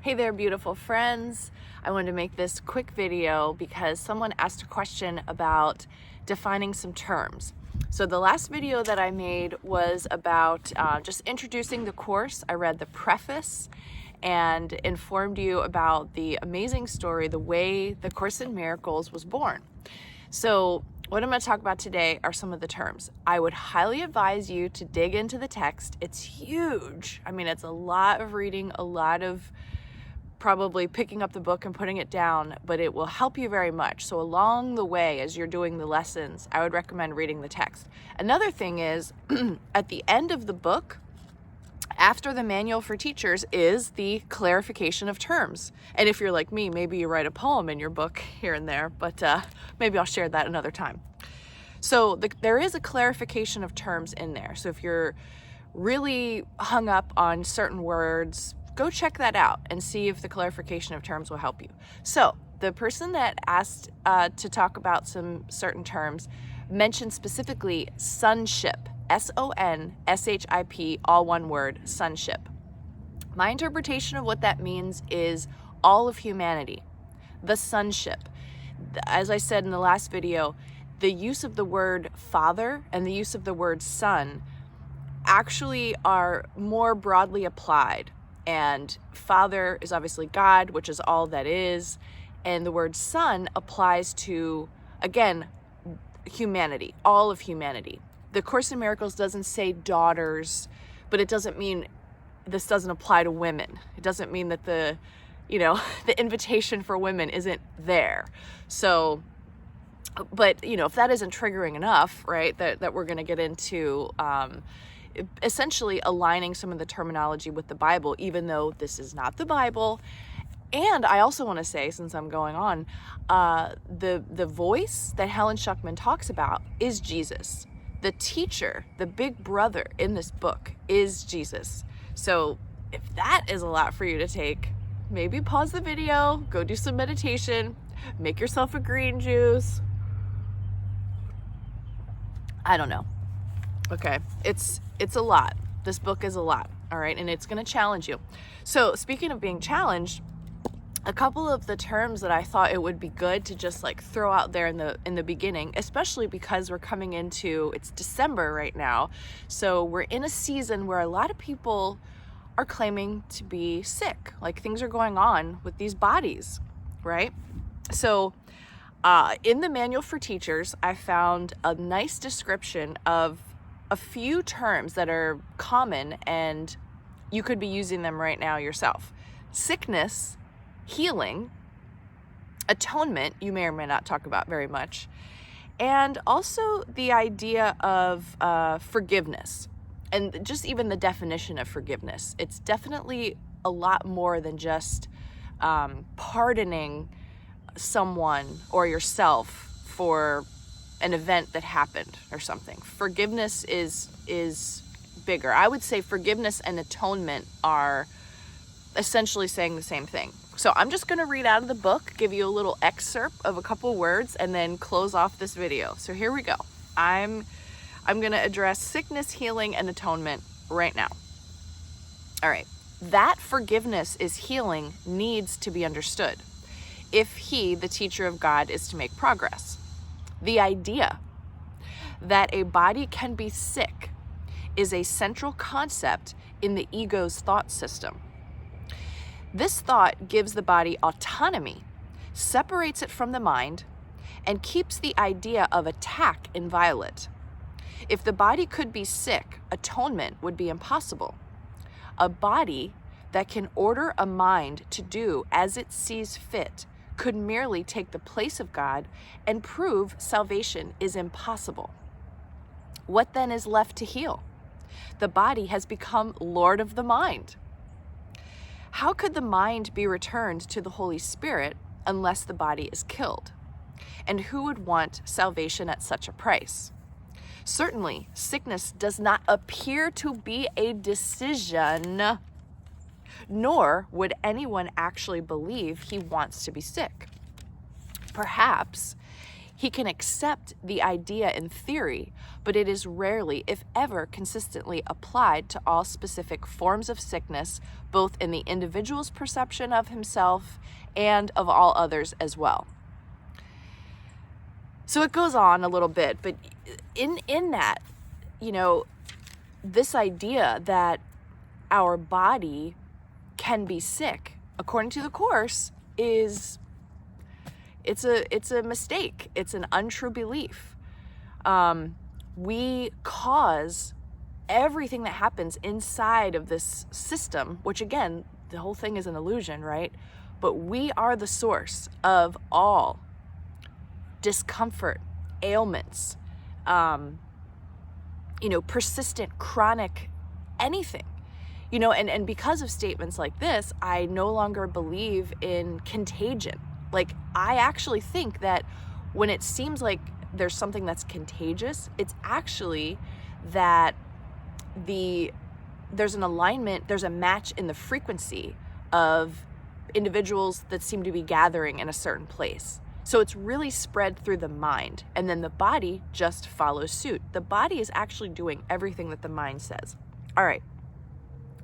Hey there, beautiful friends. I wanted to make this quick video because someone asked a question about defining some terms. So the last video that I made was about just introducing the course. I read the preface and informed you about the amazing story, the way the Course in Miracles was born. So what I'm going to talk about today are some of the terms. I would highly advise you to dig into the text. It's huge. I mean, it's a lot of reading, a lot of probably picking up the book and putting it down, but it will help you very much. So along the way, as you're doing the lessons, I would recommend reading the text. Another thing is, at the end of the book, after the manual for teachers, is the clarification of terms. And if you're like me, maybe you write a poem in your book here and there, but maybe I'll share that another time. So there is a clarification of terms in there. So if you're really hung up on certain words, go check that out and see if the clarification of terms will help you. So the person that asked to talk about some certain terms mentioned specifically sonship, S-O-N-S-H-I-P, all one word, sonship. My interpretation of what that means is all of humanity, the sonship. As I said in the last video, the use of the word father and the use of the word son actually are more broadly applied. And Father is obviously God, which is all that is. And the word son applies to, again, humanity, all of humanity. The Course in Miracles doesn't say daughters, but it doesn't mean this doesn't apply to women. It doesn't mean that the invitation for women isn't there. So, but, if that isn't triggering enough, right, that we're going to get into essentially aligning some of the terminology with the Bible, even though this is not the Bible. And I also want to say, since I'm going on, the voice that Helen Schuckman talks about is Jesus. The teacher, the big brother in this book is Jesus. So if that is a lot for you to take, maybe pause the video, go do some meditation, make yourself a green juice. I don't know. Okay, it's a lot. This book is a lot, all right? And it's going to challenge you. So speaking of being challenged, a couple of the terms that I thought it would be good to just like throw out there in the beginning, especially because we're coming into, it's December right now. So we're in a season where a lot of people are claiming to be sick, like things are going on with these bodies, right? So in the manual for teachers, I found a nice description of a few terms that are common and you could be using them right now yourself. Sickness, healing, atonement, you may or may not talk about very much, and also the idea of forgiveness, and just even the definition of forgiveness. It's definitely a lot more than just pardoning someone or yourself for an event that happened or something. Forgiveness is bigger. I would say forgiveness and atonement are essentially saying the same thing. So I'm just going to read out of the book, give you a little excerpt of a couple words, and then close off this video. So here we go. I'm going to address sickness, healing, and atonement right now. All right. That forgiveness is healing needs to be understood if he, the teacher of God, is to make progress. The idea that a body can be sick is a central concept in the ego's thought system. This thought gives the body autonomy, separates it from the mind, and keeps the idea of attack inviolate. If the body could be sick, atonement would be impossible. A body that can order a mind to do as it sees fit could merely take the place of God and prove salvation is impossible. What then is left to heal? The body has become Lord of the mind. How could the mind be returned to the Holy Spirit unless the body is killed? And who would want salvation at such a price? Certainly, sickness does not appear to be a decision, nor would anyone actually believe he wants to be sick. Perhaps He can accept the idea in theory, but it is rarely, if ever, consistently applied to all specific forms of sickness, both in the individual's perception of himself and of all others as well. So it goes on a little bit, but in that, this idea that our body can be sick, according to the Course, it's a mistake. It's an untrue belief. We cause everything that happens inside of this system, which again, the whole thing is an illusion, right? But we are the source of all discomfort, ailments, persistent, chronic, anything. And because of statements like this, I no longer believe in contagion. Like, I actually think that when it seems like there's something that's contagious, it's actually that there's an alignment, there's a match in the frequency of individuals that seem to be gathering in a certain place. So it's really spread through the mind, and then the body just follows suit. The body is actually doing everything that the mind says. All right.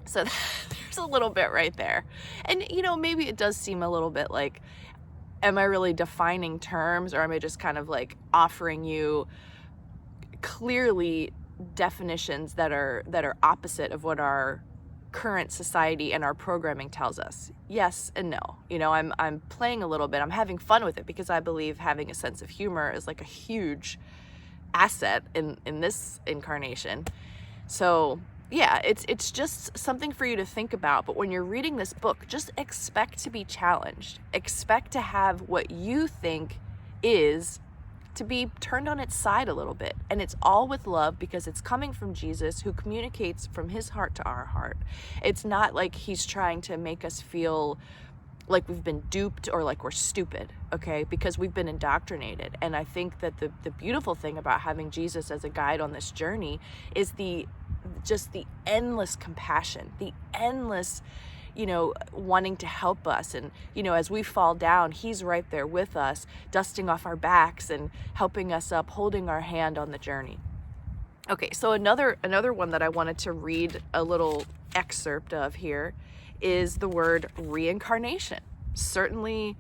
So there's a little bit right there. And, maybe it does seem a little bit like, am I really defining terms, or am I just kind of like offering you clearly definitions that are opposite of what our current society and our programming tells us? Yes and no. I'm playing a little bit. I'm having fun with it because I believe having a sense of humor is like a huge asset in this incarnation. So yeah, it's just something for you to think about. But when you're reading this book, just expect to be challenged. Expect to have what you think is to be turned on its side a little bit. And it's all with love, because it's coming from Jesus, who communicates from his heart to our heart. It's not like he's trying to make us feel like we've been duped or like we're stupid, okay? Because we've been indoctrinated. And I think that the beautiful thing about having Jesus as a guide on this journey is just the endless compassion, the endless, wanting to help us. And, as we fall down, he's right there with us, dusting off our backs and helping us up, holding our hand on the journey. Okay, so another one that I wanted to read a little excerpt of here is the word reincarnation. Certainly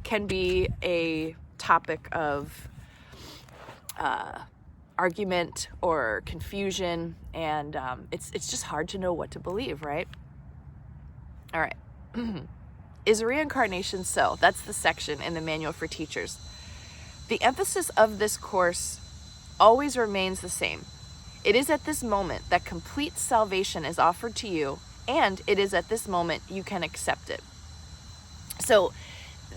can be a topic of argument or confusion, and it's just hard to know what to believe, right? All right. Is reincarnation so? That's the section in the Manual for Teachers. The emphasis of this course always remains the same. It is at this moment that complete salvation is offered to you, and it is at this moment you can accept it. So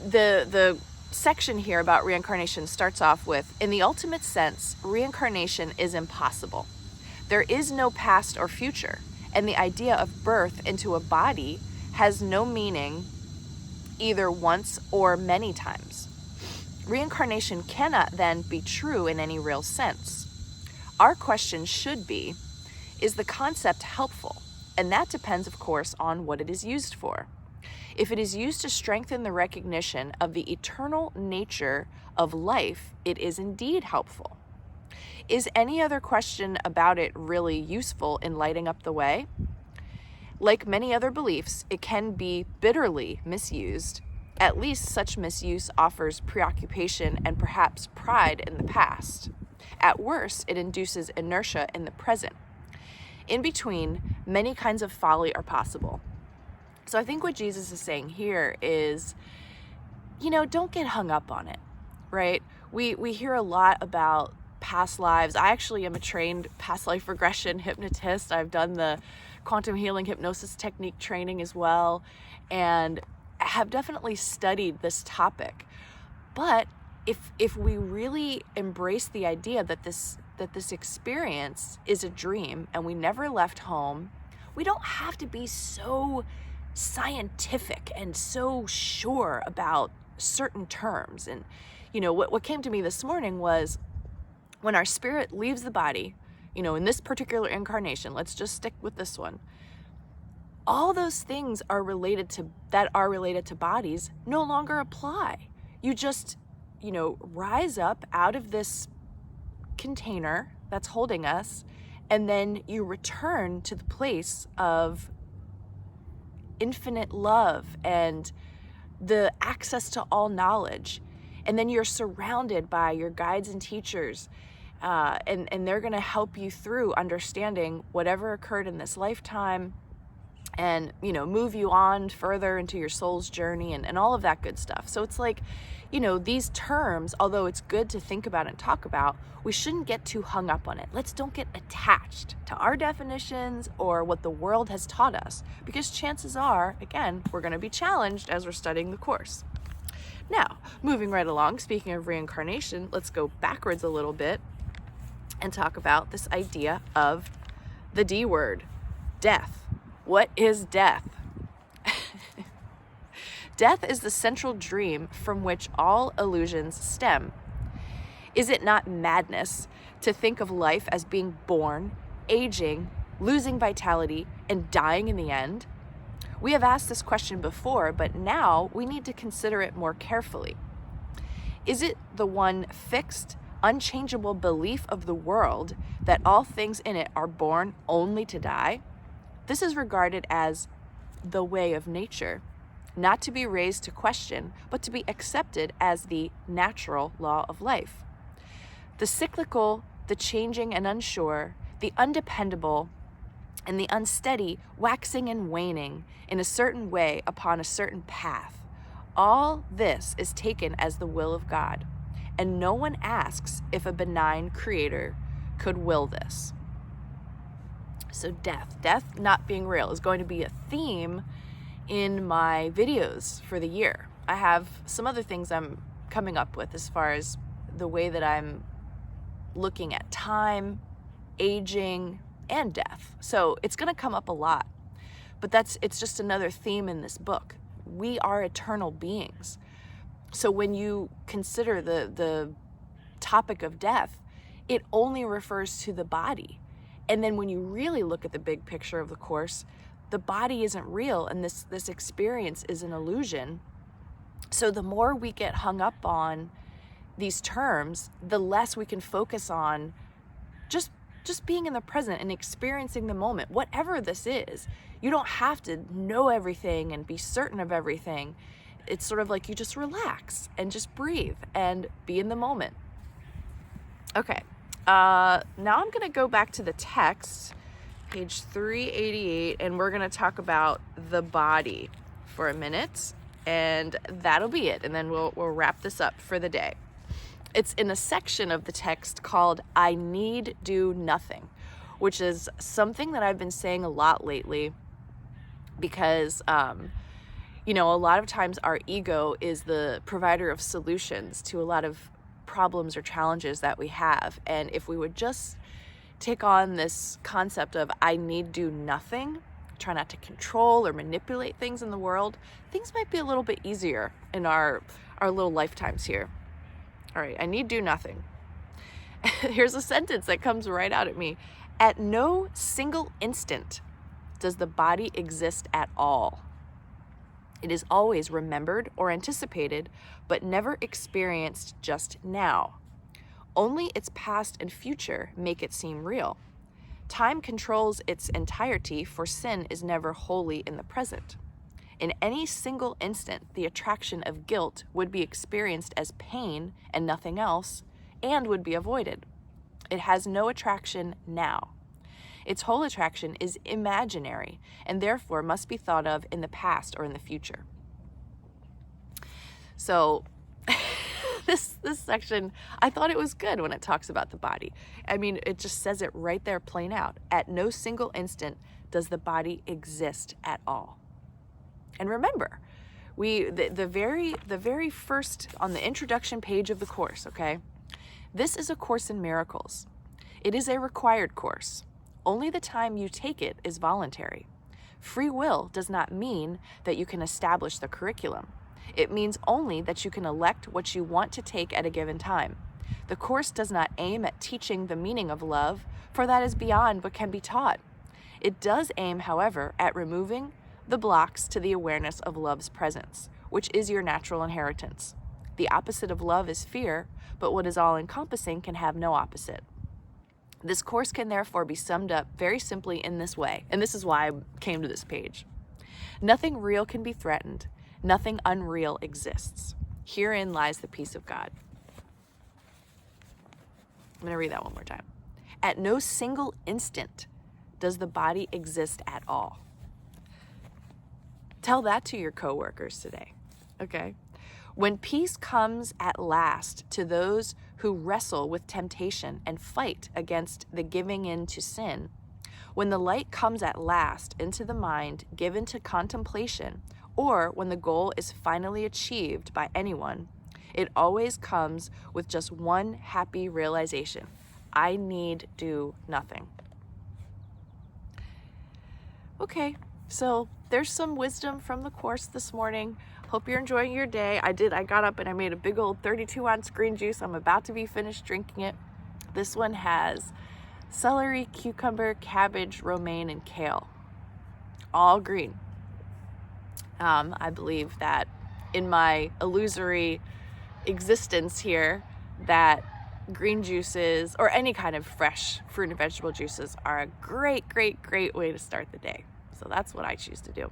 the section here about reincarnation starts off with, in the ultimate sense, reincarnation is impossible. There is no past or future, and the idea of birth into a body has no meaning either once or many times. Reincarnation cannot then be true in any real sense. Our question should be, is the concept helpful? And that depends, of course, on what it is used for. If it is used to strengthen the recognition of the eternal nature of life, it is indeed helpful. Is any other question about it really useful in lighting up the way? Like many other beliefs, it can be bitterly misused. At least such misuse offers preoccupation and perhaps pride in the past. At worst, it induces inertia in the present. In between, many kinds of folly are possible. So I think what Jesus is saying here is, don't get hung up on it, right? We hear a lot about past lives. I actually am a trained past life regression hypnotist. I've done the quantum healing hypnosis technique training as well, and have definitely studied this topic. But if we really embrace the idea that this experience is a dream and we never left home, we don't have to be so scientific and so sure about certain terms. And what came to me this morning was, when our spirit leaves the body, in this particular incarnation, let's just stick with this one, all those things that are related to bodies no longer apply. You just rise up out of this container that's holding us, and then you return to the place of infinite love and the access to all knowledge. And then you're surrounded by your guides and teachers, and they're going to help you through understanding whatever occurred in this lifetime, and move you on further into your soul's journey, and all of that good stuff. So it's like, these terms, although it's good to think about and talk about, we shouldn't get too hung up on it. Don't get attached to our definitions or what the world has taught us, because chances are, again, we're going to be challenged as we're studying the course. Now, moving right along, speaking of reincarnation, let's go backwards a little bit and talk about this idea of the D word, death. What is death? Death is the central dream from which all illusions stem. Is it not madness to think of life as being born, aging, losing vitality, and dying in the end? We have asked this question before, but now we need to consider it more carefully. Is it the one fixed, unchangeable belief of the world that all things in it are born only to die? This is regarded as the way of nature, not to be raised to question, but to be accepted as the natural law of life. The cyclical, the changing and unsure, the undependable, and the unsteady waxing and waning in a certain way upon a certain path. All this is taken as the will of God, and no one asks if a benign creator could will this. So death not being real is going to be a theme in my videos for the year. I have some other things I'm coming up with as far as the way that I'm looking at time, aging, and death. So it's going to come up a lot, but it's just another theme in this book. We are eternal beings. So when you consider the topic of death, it only refers to the body. And then when you really look at the big picture of the course, the body isn't real, and this experience is an illusion. So the more we get hung up on these terms, the less we can focus on just being in the present and experiencing the moment, whatever this is. You don't have to know everything and be certain of everything. It's sort of like you just relax and just breathe and be in the moment. Okay, now I'm going to go back to the text, page 388, and we're going to talk about the body for a minute, and that'll be it. And then we'll wrap this up for the day. It's in a section of the text called I Need Do Nothing, which is something that I've been saying a lot lately because, a lot of times our ego is the provider of solutions to a lot of problems or challenges that we have. And if we would just take on this concept of I need do nothing, try not to control or manipulate things in the world, things might be a little bit easier in our little lifetimes here. All right, I need do nothing. Here's a sentence that comes right out at me. At no single instant does the body exist at all. It is always remembered or anticipated, but never experienced just now. Only its past and future make it seem real. Time controls its entirety, for sin is never wholly in the present. In any single instant, the attraction of guilt would be experienced as pain and nothing else, and would be avoided. It has no attraction now. Its whole attraction is imaginary, and therefore must be thought of in the past or in the future. So this section, I thought it was good when it talks about the body. I mean, it just says it right there plain out. At no single instant does the body exist at all. And remember, the very first, on the introduction page of the course, okay? This is a course in miracles. It is a required course. Only the time you take it is voluntary. Free will does not mean that you can establish the curriculum. It means only that you can elect what you want to take at a given time. The course does not aim at teaching the meaning of love, for that is beyond what can be taught. It does aim, however, at removing the blocks to the awareness of love's presence, which is your natural inheritance. The opposite of love is fear, but what is all-encompassing can have no opposite. This course can therefore be summed up very simply in this way, and this is why I came to this page. Nothing real can be threatened. Nothing unreal exists. Herein lies the peace of God. I'm going to read that one more time. At no single instant does the body exist at all. Tell that to your coworkers today, okay? When peace comes at last to those who wrestle with temptation and fight against the giving in to sin, when the light comes at last into the mind given to contemplation, or when the goal is finally achieved by anyone, it always comes with just one happy realization: I need do nothing. Okay, so there's some wisdom from the course this morning. Hope you're enjoying your day. I got up and I made a big old 32-ounce green juice. I'm about to be finished drinking it. This one has celery, cucumber, cabbage, romaine, and kale. All green. I believe that in my illusory existence here, that green juices or any kind of fresh fruit and vegetable juices are a great, great, great way to start the day. So that's what I choose to do.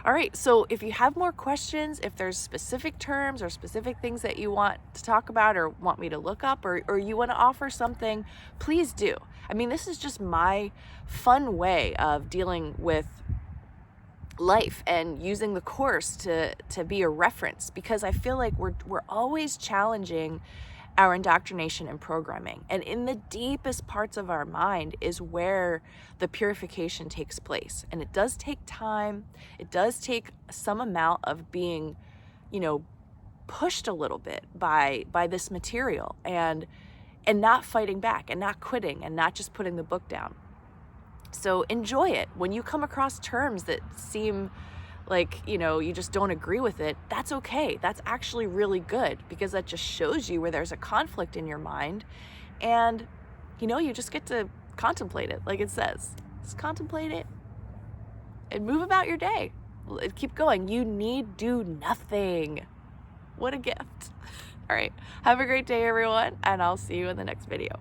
All right, so if you have more questions, if there's specific terms or specific things that you want to talk about or want me to look up, or you want to offer something, please do. I mean, this is just my fun way of dealing with life and using the course to be a reference, because I feel like we're always challenging our indoctrination and programming. And in the deepest parts of our mind is where the purification takes place. And it does take time. It does take some amount of being, pushed a little bit by this material and not fighting back and not quitting and not just putting the book down. So enjoy it. When you come across terms that seem like, you just don't agree with it, that's okay. That's actually really good, because that just shows you where there's a conflict in your mind. And, you just get to contemplate it, like it says. Just contemplate it and move about your day. Keep going. You need do nothing. What a gift. All right. Have a great day, everyone, and I'll see you in the next video.